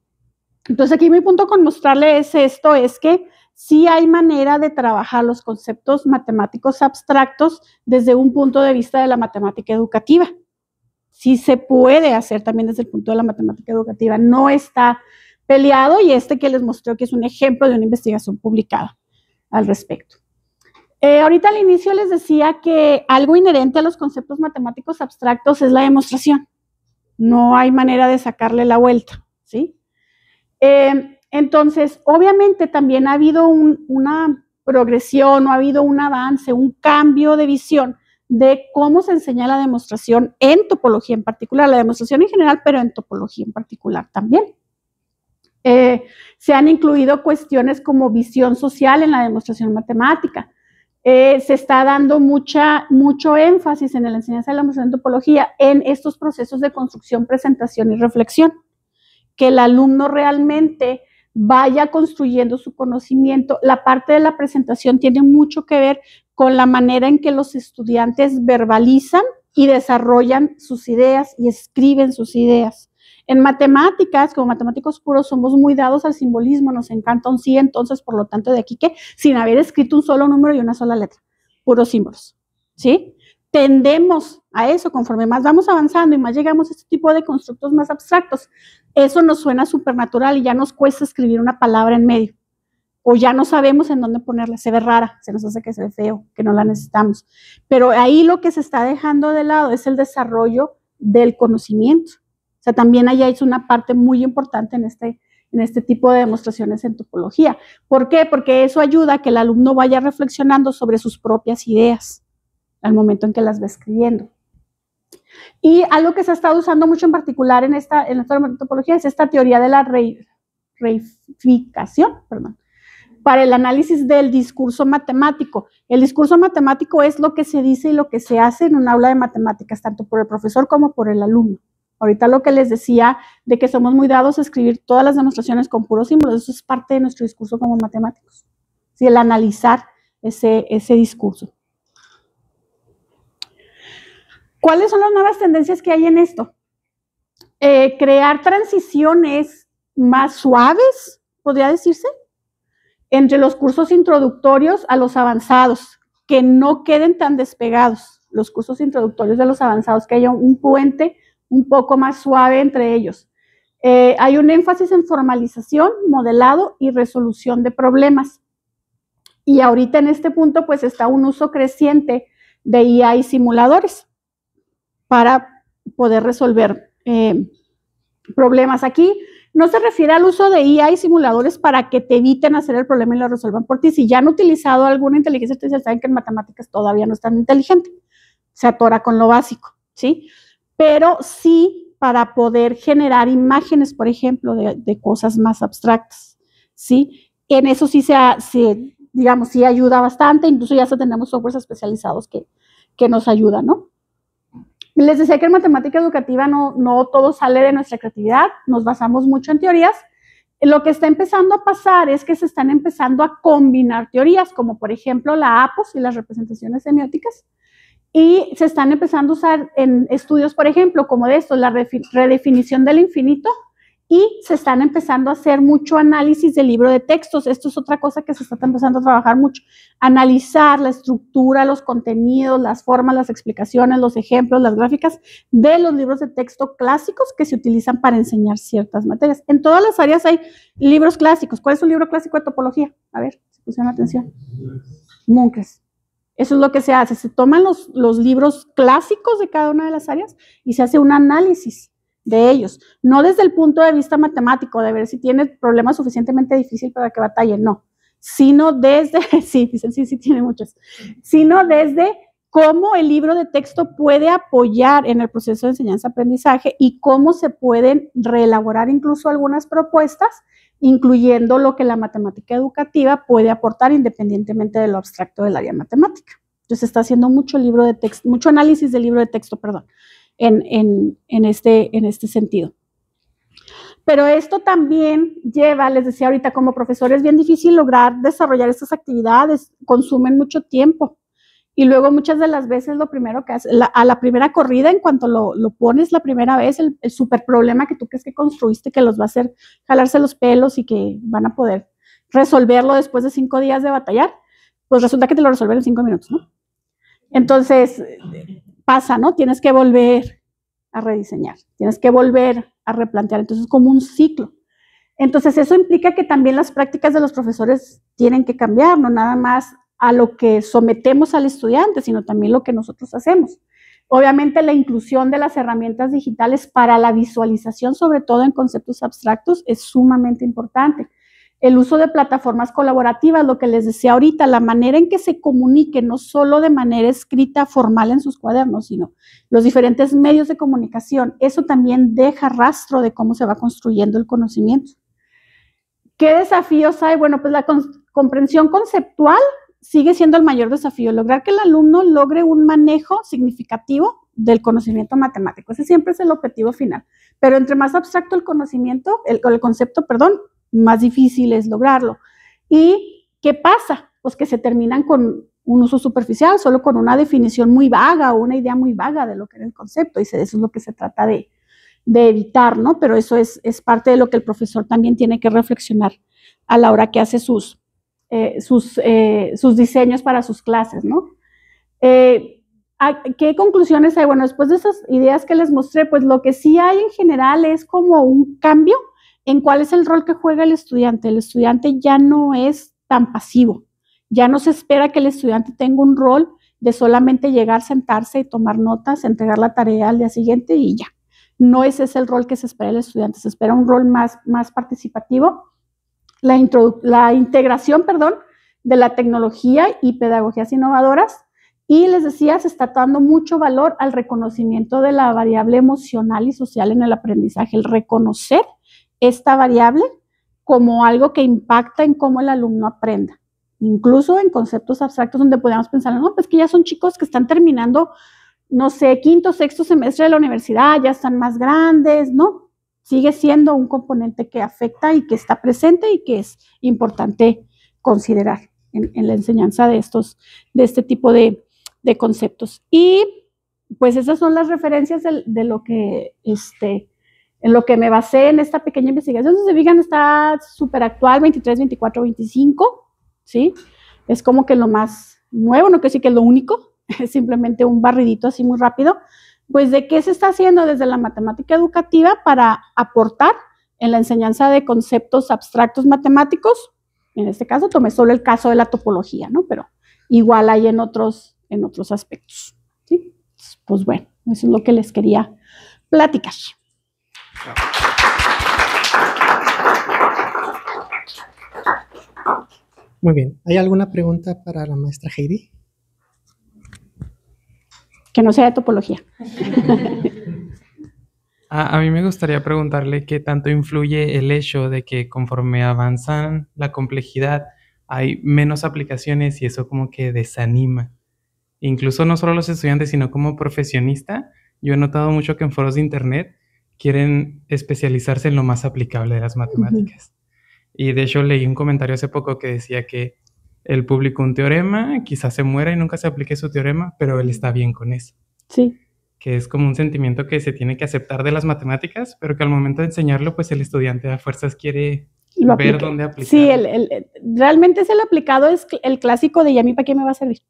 Entonces, aquí mi punto con mostrarles esto es que sí hay manera de trabajar los conceptos matemáticos abstractos desde un punto de vista de la matemática educativa. Sí se puede hacer también desde el punto de la matemática educativa. No está peleado y que les mostré que es un ejemplo de una investigación publicada al respecto. Ahorita al inicio les decía que algo inherente a los conceptos matemáticos abstractos es la demostración. No hay manera de sacarle la vuelta, ¿sí? Entonces, obviamente también ha habido una progresión, o ha habido un avance, un cambio de visión de cómo se enseña la demostración en topología en particular, la demostración en general, pero en topología en particular también. Se han incluido cuestiones como visión social en la demostración matemática. Se está dando mucho énfasis en la enseñanza de la demostración en topología en estos procesos de construcción, presentación y reflexión. Que el alumno realmente vaya construyendo su conocimiento. La parte de la presentación tiene mucho que ver con la manera en que los estudiantes verbalizan y desarrollan sus ideas y escriben sus ideas. En matemáticas, como matemáticos puros, somos muy dados al simbolismo, nos encanta un sí, entonces, por lo tanto, de aquí que sin haber escrito un solo número y una sola letra, puros símbolos, ¿sí? Tendemos a eso conforme más vamos avanzando y más llegamos a este tipo de constructos más abstractos. Eso nos suena supernatural y ya nos cuesta escribir una palabra en medio. O ya no sabemos en dónde ponerla, se ve rara, se nos hace que se ve feo, que no la necesitamos. Pero ahí lo que se está dejando de lado es el desarrollo del conocimiento. O sea, también ahí es una parte muy importante en este tipo de demostraciones en topología. ¿Por qué? Porque eso ayuda a que el alumno vaya reflexionando sobre sus propias ideas al momento en que las va escribiendo. Y algo que se ha estado usando mucho en particular en esta topología es esta teoría de la reificación, para el análisis del discurso matemático. El discurso matemático es lo que se dice y lo que se hace en un aula de matemáticas, tanto por el profesor como por el alumno. Ahorita lo que les decía de que somos muy dados a escribir todas las demostraciones con puros símbolos, eso es parte de nuestro discurso como matemáticos. ¿Sí? El analizar ese discurso. ¿Cuáles son las nuevas tendencias que hay en esto? Crear transiciones más suaves, podría decirse, entre los cursos introductorios a los avanzados, que no queden tan despegados, los cursos introductorios de los avanzados, que haya un puente un poco más suave entre ellos. Hay un énfasis en formalización, modelado y resolución de problemas. Y ahorita en este punto pues está un uso creciente de IA y simuladores para poder resolver problemas. Aquí no se refiere al uso de IA y simuladores para que te eviten hacer el problema y lo resuelvan por ti. Si ya han utilizado alguna inteligencia artificial, saben que en matemáticas todavía no es tan inteligente. Se atora con lo básico, ¿sí? Pero sí para poder generar imágenes, por ejemplo, de cosas más abstractas, ¿sí? En eso sí digamos, sí ayuda bastante, incluso ya tenemos softwares especializados que nos ayudan, ¿no? Les decía que en matemática educativa no todo sale de nuestra creatividad, nos basamos mucho en teorías. Lo que está empezando a pasar es que se están empezando a combinar teorías, como por ejemplo la APOS y las representaciones semióticas, y se están empezando a usar en estudios, por ejemplo, como de esto, la redefinición del infinito, y se están empezando a hacer mucho análisis del libro de textos. Esto es otra cosa que se está empezando a trabajar mucho, analizar la estructura, los contenidos, las formas, las explicaciones, los ejemplos, las gráficas de los libros de texto clásicos que se utilizan para enseñar ciertas materias. En todas las áreas hay libros clásicos. ¿Cuál es un libro clásico de topología? A ver, si pusieron atención. Munkres. Eso es lo que se hace. Se toman los libros clásicos de cada una de las áreas y se hace un análisis de ellos, no desde el punto de vista matemático, de ver si tiene problemas suficientemente difícil para que batalle, no, sino desde, sí, tiene muchos, sino desde cómo el libro de texto puede apoyar en el proceso de enseñanza-aprendizaje y cómo se pueden reelaborar incluso algunas propuestas, incluyendo lo que la matemática educativa puede aportar independientemente de lo abstracto del área matemática. Entonces se está haciendo mucho análisis del libro de texto, perdón, en este sentido. Pero esto también lleva, les decía ahorita, como profesor es bien difícil lograr desarrollar estas actividades, consumen mucho tiempo. Y luego muchas de las veces lo primero que haces, a la primera corrida, en cuanto lo pones la primera vez, el súper problema que tú crees que construiste, que los va a hacer jalarse los pelos y que van a poder resolverlo después de 5 días de batallar, pues resulta que te lo resuelven en 5 minutos, ¿no? Entonces pasa, ¿no? Tienes que volver a rediseñar, tienes que volver a replantear, entonces es como un ciclo. Entonces eso implica que también las prácticas de los profesores tienen que cambiar, no nada más a lo que sometemos al estudiante, sino también lo que nosotros hacemos. Obviamente la inclusión de las herramientas digitales para la visualización, sobre todo en conceptos abstractos, es sumamente importante. El uso de plataformas colaborativas, lo que les decía ahorita, la manera en que se comunique, no solo de manera escrita formal en sus cuadernos, sino los diferentes medios de comunicación, eso también deja rastro de cómo se va construyendo el conocimiento. ¿Qué desafíos hay? Bueno, pues la comprensión conceptual sigue siendo el mayor desafío, lograr que el alumno logre un manejo significativo del conocimiento matemático. Ese siempre es el objetivo final. Pero entre más abstracto el conocimiento, el concepto, perdón, más difícil es lograrlo. ¿Y qué pasa? Pues que se terminan con un uso superficial, solo con una definición muy vaga o una idea muy vaga de lo que era el concepto, y eso es lo que se trata de evitar, ¿no? Pero eso es parte de lo que el profesor también tiene que reflexionar a la hora que hace sus diseños para sus clases, ¿no? ¿Qué conclusiones hay? Bueno, después de esas ideas que les mostré, pues lo que sí hay en general es como un cambio en cuál es el rol que juega el estudiante. El estudiante ya no es tan pasivo, ya no se espera que el estudiante tenga un rol de solamente llegar, sentarse y tomar notas, entregar la tarea al día siguiente y ya. No ese es el rol que se espera del estudiante, se espera un rol más participativo. La integración, de la tecnología y pedagogías innovadoras. Y les decía, se está dando mucho valor al reconocimiento de la variable emocional y social en el aprendizaje, el reconocer esta variable como algo que impacta en cómo el alumno aprenda. Incluso en conceptos abstractos donde podríamos pensar, no, pues que ya son chicos que están terminando, no sé, 5º, 6º semestre de la universidad, ya están más grandes, ¿no? Sigue siendo un componente que afecta y que está presente y que es importante considerar en la enseñanza de este tipo de conceptos. Y pues esas son las referencias de lo que, en lo que me basé en esta pequeña investigación. Si se fijan, está súper actual, 23, 24, 25, ¿sí? Es como que lo más nuevo, no quiero decir que es lo único, es simplemente un barridito así muy rápido. Pues de qué se está haciendo desde la matemática educativa para aportar en la enseñanza de conceptos abstractos matemáticos. En este caso tomé solo el caso de la topología, ¿no? Pero igual hay en otros aspectos, ¿sí? Pues bueno, eso es lo que les quería platicar. Muy bien. ¿Hay alguna pregunta para la maestra Heidi? Que no sea de topología. A mí me gustaría preguntarle qué tanto influye el hecho de que conforme avanzan la complejidad hay menos aplicaciones y eso como que desanima. Incluso no solo a los estudiantes, sino como profesionista, yo he notado mucho que en foros de internet quieren especializarse en lo más aplicable de las matemáticas. Y de hecho leí un comentario hace poco que decía que él publicó un teorema, quizás se muera y nunca se aplique su teorema, pero él está bien con eso. Sí. Que es como un sentimiento que se tiene que aceptar de las matemáticas, pero que al momento de enseñarlo, pues el estudiante a fuerzas quiere ver dónde aplicarlo. Sí, realmente es el aplicado, es el clásico de ¿y a mí para qué me va a servir?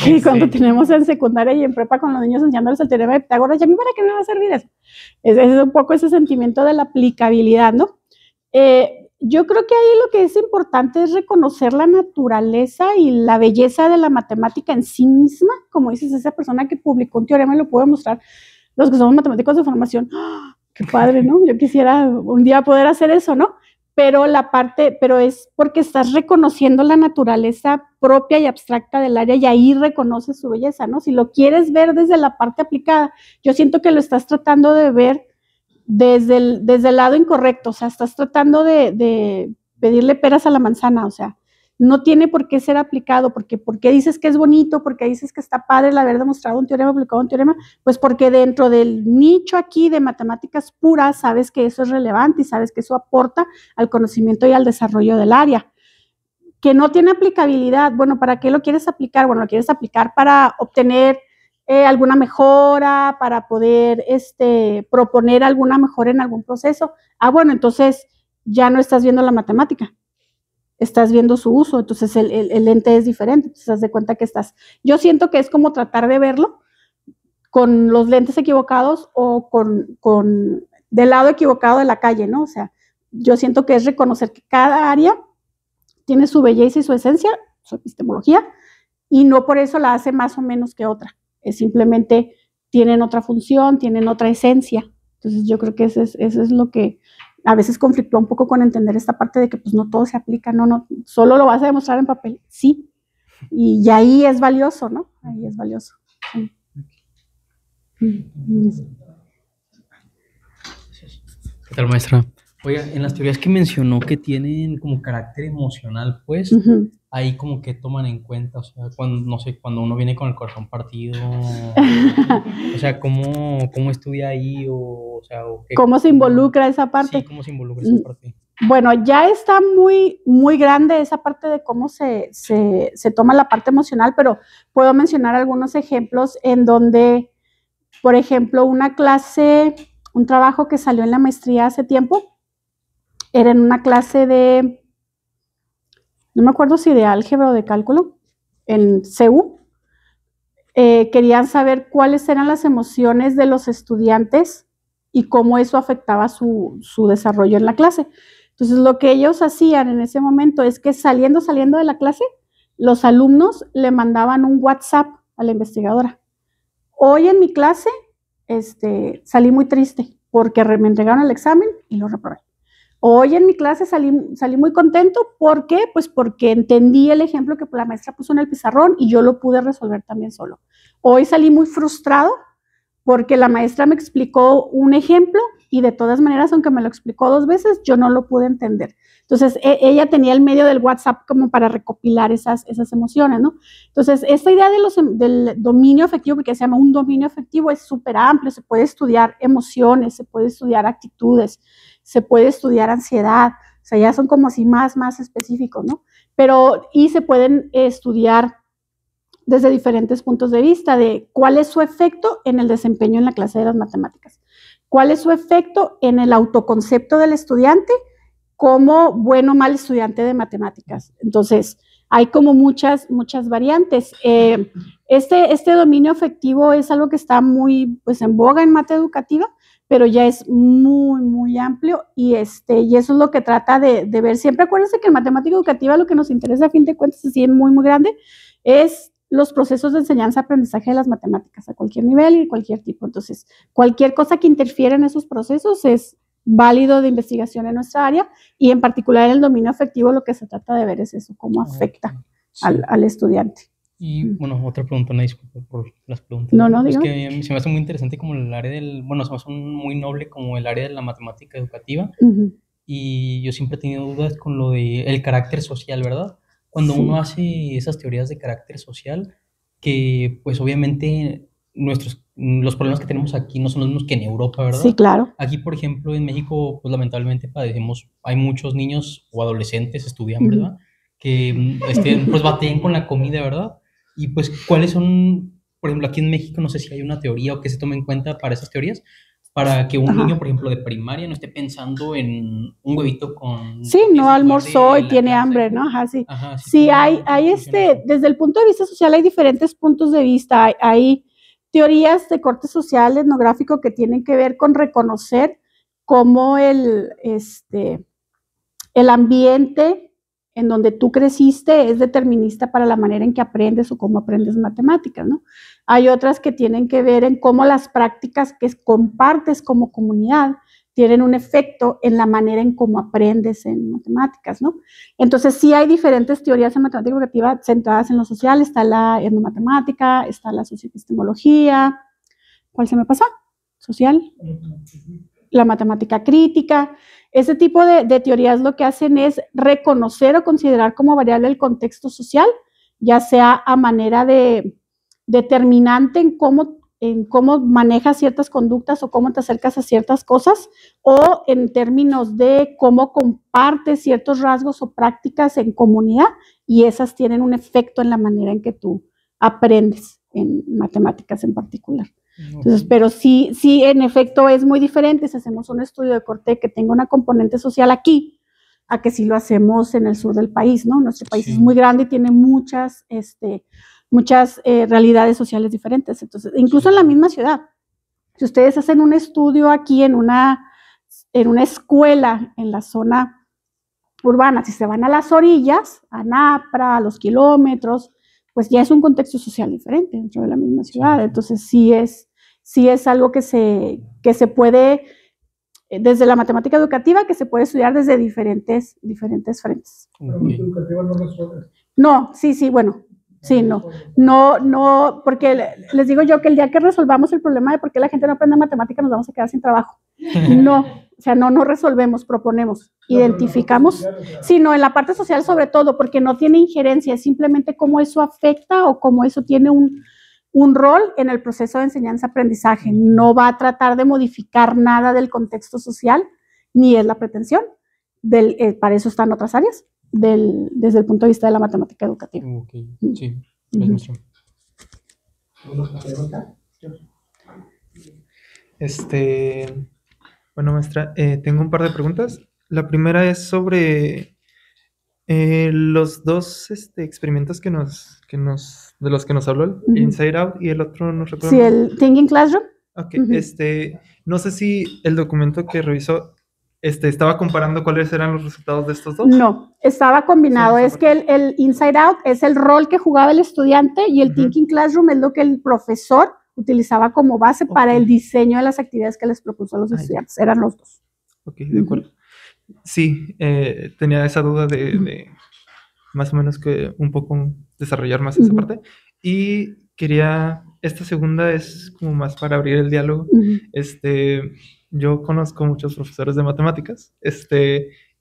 Que cuando tenemos en secundaria y en prepa con los niños enseñándoles el teorema de Pitágoras, ¿y a mí para qué me va a servir eso? Es un poco ese sentimiento de la aplicabilidad, ¿no? Yo creo que ahí lo que es importante es reconocer la naturaleza y la belleza de la matemática en sí misma. Como dices, esa persona que publicó un teorema y lo puede mostrar, los que somos matemáticos de formación, ¡oh, qué padre, ¿no? Yo quisiera un día poder hacer eso, ¿no? Pero es porque estás reconociendo la naturaleza propia y abstracta del área y ahí reconoces su belleza, ¿no? Si lo quieres ver desde la parte aplicada, yo siento que lo estás tratando de ver desde el lado incorrecto, o sea, estás tratando de pedirle peras a la manzana, o sea, no tiene por qué ser aplicado, ¿por qué dices que es bonito? ¿Por qué dices que está padre el haber demostrado un teorema, aplicado un teorema? Pues porque dentro del nicho aquí de matemáticas puras, sabes que eso es relevante y sabes que eso aporta al conocimiento y al desarrollo del área. Que no tiene aplicabilidad, bueno, ¿para qué lo quieres aplicar? Bueno, lo quieres aplicar para obtener alguna mejora, para poder proponer alguna mejora en algún proceso. Bueno, entonces ya no estás viendo la matemática, estás viendo su uso, entonces el lente es diferente, entonces te das de cuenta que yo siento que es como tratar de verlo con los lentes equivocados o del lado equivocado de la calle, ¿no? O sea, yo siento que es reconocer que cada área tiene su belleza y su esencia, su epistemología, y no por eso la hace más o menos que otra. Simplemente tienen otra función, tienen otra esencia. Entonces yo creo que eso es lo que a veces conflictúa un poco con entender esta parte de que pues no todo se aplica, no, solo lo vas a demostrar en papel, sí, y ahí es valioso, ¿no? Ahí es valioso. Sí. ¿Qué tal, maestra? Oiga, en las teorías que mencionó que tienen como carácter emocional, pues, ahí como que toman en cuenta, o sea, cuando uno viene con el corazón partido, o sea, ¿cómo estudia ahí? O sea, ¿cómo se involucra esa parte? Sí, ¿cómo se involucra esa parte? Bueno, ya está muy, muy grande esa parte de cómo se toma la parte emocional, pero puedo mencionar algunos ejemplos en donde, por ejemplo, un trabajo que salió en la maestría hace tiempo, era en una clase no me acuerdo si de álgebra o de cálculo, en CU. Querían saber cuáles eran las emociones de los estudiantes y cómo eso afectaba su desarrollo en la clase. Entonces, lo que ellos hacían en ese momento es que saliendo de la clase, los alumnos le mandaban un WhatsApp a la investigadora. Hoy en mi clase salí muy triste porque me entregaron el examen y lo reprobé. Hoy en mi clase salí muy contento. ¿Por qué? Pues porque entendí el ejemplo que la maestra puso en el pizarrón y yo lo pude resolver también solo. Hoy salí muy frustrado porque la maestra me explicó un ejemplo y de todas maneras, aunque me lo explicó 2 veces, yo no lo pude entender. Entonces, ella tenía el medio del WhatsApp como para recopilar esas emociones, ¿no? Entonces, esta idea del dominio afectivo, porque se llama un dominio afectivo, es súper amplio. Se puede estudiar emociones, se puede estudiar actitudes, se puede estudiar ansiedad, o sea, ya son como así más específicos, ¿no? Y se pueden estudiar desde diferentes puntos de vista de cuál es su efecto en el desempeño en la clase de las matemáticas, cuál es su efecto en el autoconcepto del estudiante como bueno o mal estudiante de matemáticas. Entonces, hay como muchas variantes. Este dominio afectivo es algo que está muy pues, en boga en mate educativa, pero ya es muy, muy amplio y eso es lo que trata de ver. Siempre acuérdense que en matemática educativa lo que nos interesa a fin de cuentas, así es muy, muy grande, es los procesos de enseñanza-aprendizaje de las matemáticas a cualquier nivel y de cualquier tipo. Entonces, cualquier cosa que interfiera en esos procesos es válido de investigación en nuestra área y en particular en el dominio afectivo lo que se trata de ver es eso, cómo afecta al estudiante. Y bueno, otra pregunta, una disculpa por las preguntas. No, no, Es dígame. que se me hace muy interesante como el área bueno, se me hace muy noble como el área de la matemática educativa. Ujú. Y yo siempre he tenido dudas con lo de el carácter social, ¿verdad? Cuando Sí. uno hace esas teorías de carácter social, que pues obviamente los problemas que tenemos aquí no son los mismos que en Europa, ¿verdad? Sí, claro. Aquí, por ejemplo, en México, pues lamentablemente padecemos, hay muchos niños o adolescentes, estudian, Ujú. ¿verdad? Que pues batallan con la comida, ¿verdad? Y pues, ¿cuáles son, por ejemplo, aquí en México, no sé si hay una teoría o qué se toma en cuenta para esas teorías? Para que un Ajá. niño, por ejemplo, de primaria no esté pensando en un huevito con Sí, tortillas no en lugar almorzó de y la tiene clase. hambre, ¿no? Ajá, sí. Ajá, sí, Sí, ¿cómo, hay cómo funciona eso? desde el punto de vista social hay diferentes puntos de vista. Hay teorías de corte social, etnográfico, que tienen que ver con reconocer cómo el ambiente en donde tú creciste es determinista para la manera en que aprendes o cómo aprendes matemáticas, ¿no? Hay otras que tienen que ver en cómo las prácticas que compartes como comunidad tienen un efecto en la manera en cómo aprendes en matemáticas, ¿no? Entonces, sí hay diferentes teorías en matemática educativa centradas en lo social. Está la etnomatemática, está la socioepistemología. ¿Cuál se me pasa? Social. La matemática crítica. Ese tipo de teorías lo que hacen es reconocer o considerar como variable el contexto social, ya sea a manera de determinante en cómo manejas ciertas conductas o cómo te acercas a ciertas cosas, o en términos de cómo compartes ciertos rasgos o prácticas en comunidad, y esas tienen un efecto en la manera en que tú aprendes en matemáticas en particular. Entonces, pero sí, en efecto es muy diferente si hacemos un estudio de corte que tenga una componente social aquí, a que si lo hacemos en el sur del país, ¿no? Nuestro país es muy grande y tiene muchas realidades sociales diferentes. Entonces, incluso en la misma ciudad, si ustedes hacen un estudio aquí en una escuela en la zona urbana, si se van a las orillas, a Napra, a los kilómetros, pues ya es un contexto social diferente dentro de la misma ciudad. Entonces, sí es algo que se puede, desde la matemática educativa, que se puede estudiar desde diferentes frentes. La matemática educativa no resuelve. No, sí, bueno, sí, no, porque les digo yo que el día que resolvamos el problema de por qué la gente no aprende matemática nos vamos a quedar sin trabajo. No, o sea, no resolvemos, proponemos, identificamos, sino en la parte social sobre todo, porque no tiene injerencia, es simplemente cómo eso afecta o cómo eso tiene un rol en el proceso de enseñanza-aprendizaje. No va a tratar de modificar nada del contexto social, ni es la pretensión. Para eso están otras áreas, desde el punto de vista de la matemática educativa. Ok, sí, gracias, maestra. ¿Alguna pregunta? Bueno, maestra, tengo un par de preguntas. La primera es sobre los dos experimentos de los que nos habló, el Ujú. Inside Out y el otro, no recuerdo. Sí, el Thinking Classroom. Ok, Ujú. no sé si el documento que revisó estaba comparando cuáles eran los resultados de estos dos. No, estaba combinado. Sí, Es que el Inside Out es el rol que jugaba el estudiante y el Thinking Classroom es lo que el profesor utilizaba como base para el diseño de las actividades que les propuso a los estudiantes. Eran los dos. Ok, de acuerdo. Sí, tenía esa duda de más o menos que un poco desarrollar más esa parte. Y esta segunda es como más para abrir el diálogo. Yo conozco muchos profesores de matemáticas,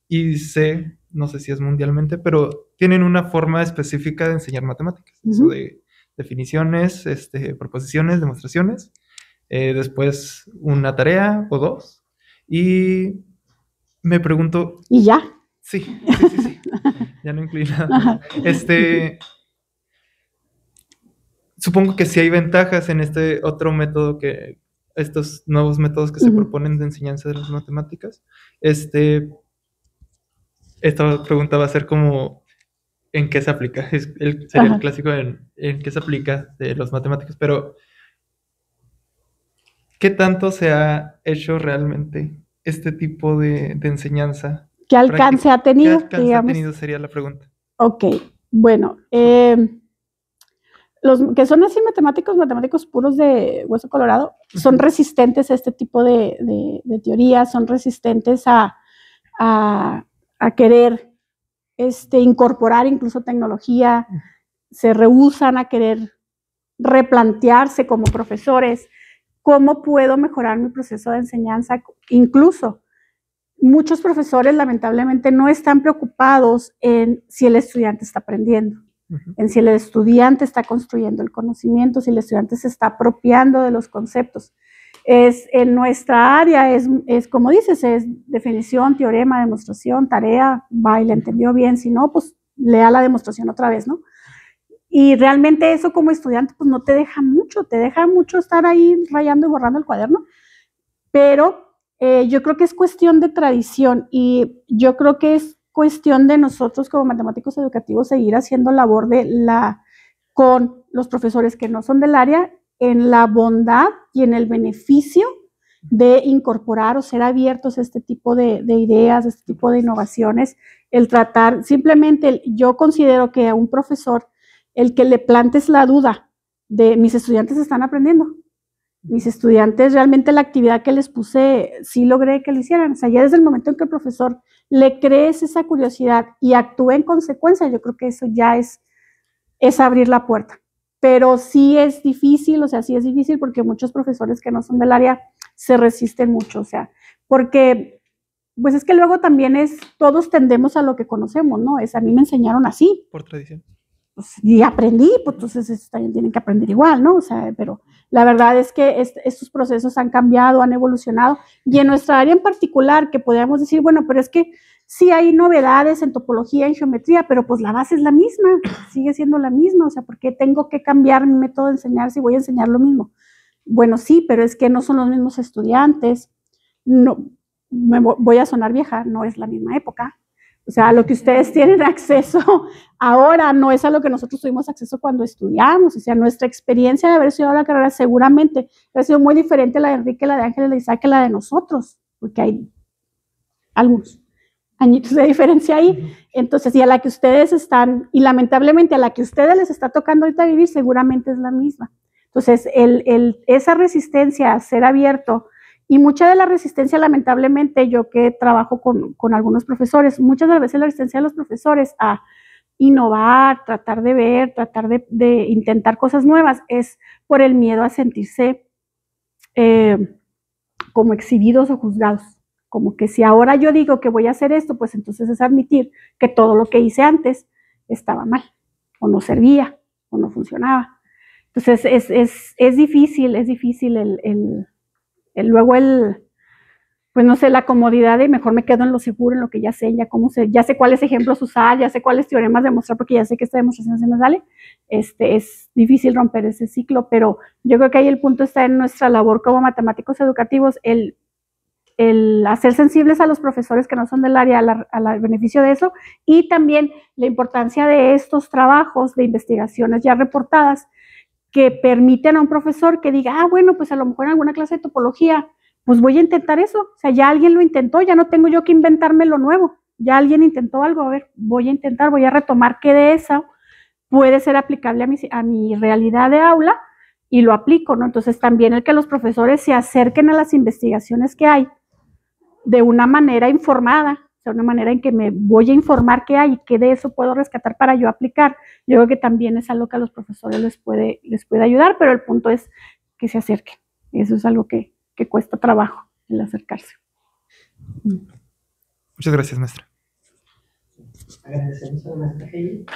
y sé, no sé si es mundialmente, pero tienen una forma específica de enseñar matemáticas. Eso de definiciones, proposiciones, demostraciones, después una tarea o dos, y me pregunto... ¿Y ya? Sí. Ya no incluí nada. Supongo que sí hay ventajas en este otro método estos nuevos métodos que se proponen de enseñanza de las matemáticas. Esta pregunta va a ser como ¿en qué se aplica? Sería el clásico en qué se aplica de los matemáticos, pero ¿qué tanto se ha hecho realmente este tipo de enseñanza? ¿Qué alcance ha tenido? ¿Qué alcance ha tenido sería la pregunta? Ok, bueno, los que son así matemáticos puros de hueso colorado, son resistentes a este tipo de teorías, son resistentes a querer incorporar incluso tecnología. se rehúsan a querer replantearse como profesores, ¿cómo puedo mejorar mi proceso de enseñanza? Incluso muchos profesores lamentablemente no están preocupados en si el estudiante está aprendiendo, en si el estudiante está construyendo el conocimiento, si el estudiante se está apropiando de los conceptos. En nuestra área es como dices, es definición, teorema, demostración, tarea, va y le entendió bien, si no, pues lea la demostración otra vez, ¿no? Y realmente eso como estudiante pues no te deja mucho estar ahí rayando y borrando el cuaderno, pero yo creo que es cuestión de tradición y yo creo que es cuestión de nosotros como matemáticos educativos seguir haciendo labor con los profesores que no son del área en la bondad y en el beneficio de incorporar o ser abiertos a este tipo de ideas, a este tipo de innovaciones, el tratar, simplemente yo considero que a un profesor el que le plantes la duda de mis estudiantes están aprendiendo, mis estudiantes realmente la actividad que les puse sí logré que lo hicieran, o sea, ya desde el momento en que el profesor le crees esa curiosidad y actúe en consecuencia, yo creo que eso ya es abrir la puerta, pero sí es difícil, o sea, sí es difícil porque muchos profesores que no son del área se resisten mucho, o sea, porque pues es que luego también todos tendemos a lo que conocemos, ¿no? A mí me enseñaron así. Por tradición. Pues, y aprendí, pues entonces estos también tienen que aprender igual, ¿no? O sea, pero la verdad es que estos procesos han cambiado, han evolucionado, y en nuestra área en particular, que podríamos decir, bueno, pero es que sí hay novedades en topología, en geometría, pero pues la base es la misma, sigue siendo la misma, o sea, ¿por qué tengo que cambiar mi método de enseñar si voy a enseñar lo mismo? Bueno, sí, pero es que no son los mismos estudiantes, no, voy a sonar vieja, no es la misma época. O sea, lo que ustedes tienen acceso ahora no es a lo que nosotros tuvimos acceso cuando estudiamos. O sea, nuestra experiencia de haber estudiado la carrera seguramente ha sido muy diferente la de Enrique, la de Ángeles, la de Isaac, que la de nosotros, porque hay algunos añitos de diferencia ahí. Entonces, y a la que ustedes están, y lamentablemente a la que ustedes les está tocando ahorita vivir, seguramente es la misma. Entonces, esa resistencia a ser abierto, y mucha de la resistencia, lamentablemente, yo que trabajo con algunos profesores, muchas de las veces la resistencia de los profesores a innovar, tratar de ver, tratar de intentar cosas nuevas, es por el miedo a sentirse como exhibidos o juzgados. Como que si ahora yo digo que voy a hacer esto, pues entonces es admitir que todo lo que hice antes estaba mal, o no servía, o no funcionaba. Entonces es difícil luego pues no sé, la comodidad de mejor me quedo en lo seguro, en lo que ya sé, ya sé cuáles ejemplos usar, ya sé cuáles teoremas demostrar, porque ya sé que esta demostración se me sale. Es difícil romper ese ciclo, pero yo creo que ahí el punto está en nuestra labor como matemáticos educativos, el hacer sensibles a los profesores que no son del área al beneficio de eso, y también la importancia de estos trabajos de investigaciones ya reportadas que permiten a un profesor que diga, bueno, pues a lo mejor en alguna clase de topología, pues voy a intentar eso, o sea, ya alguien lo intentó, ya no tengo yo que inventarme lo nuevo, ya alguien intentó algo, a ver, voy a retomar qué de eso puede ser aplicable a mi realidad de aula y lo aplico, ¿no? Entonces también el que los profesores se acerquen a las investigaciones que hay de una manera informada, o sea, una manera en que me voy a informar qué hay y qué de eso puedo rescatar para yo aplicar. Yo creo que también es algo que a los profesores les puede ayudar, pero el punto es que se acerquen. Eso es algo que cuesta trabajo, el acercarse. Muchas gracias, maestra. Agradecemos a la maestra Heidi.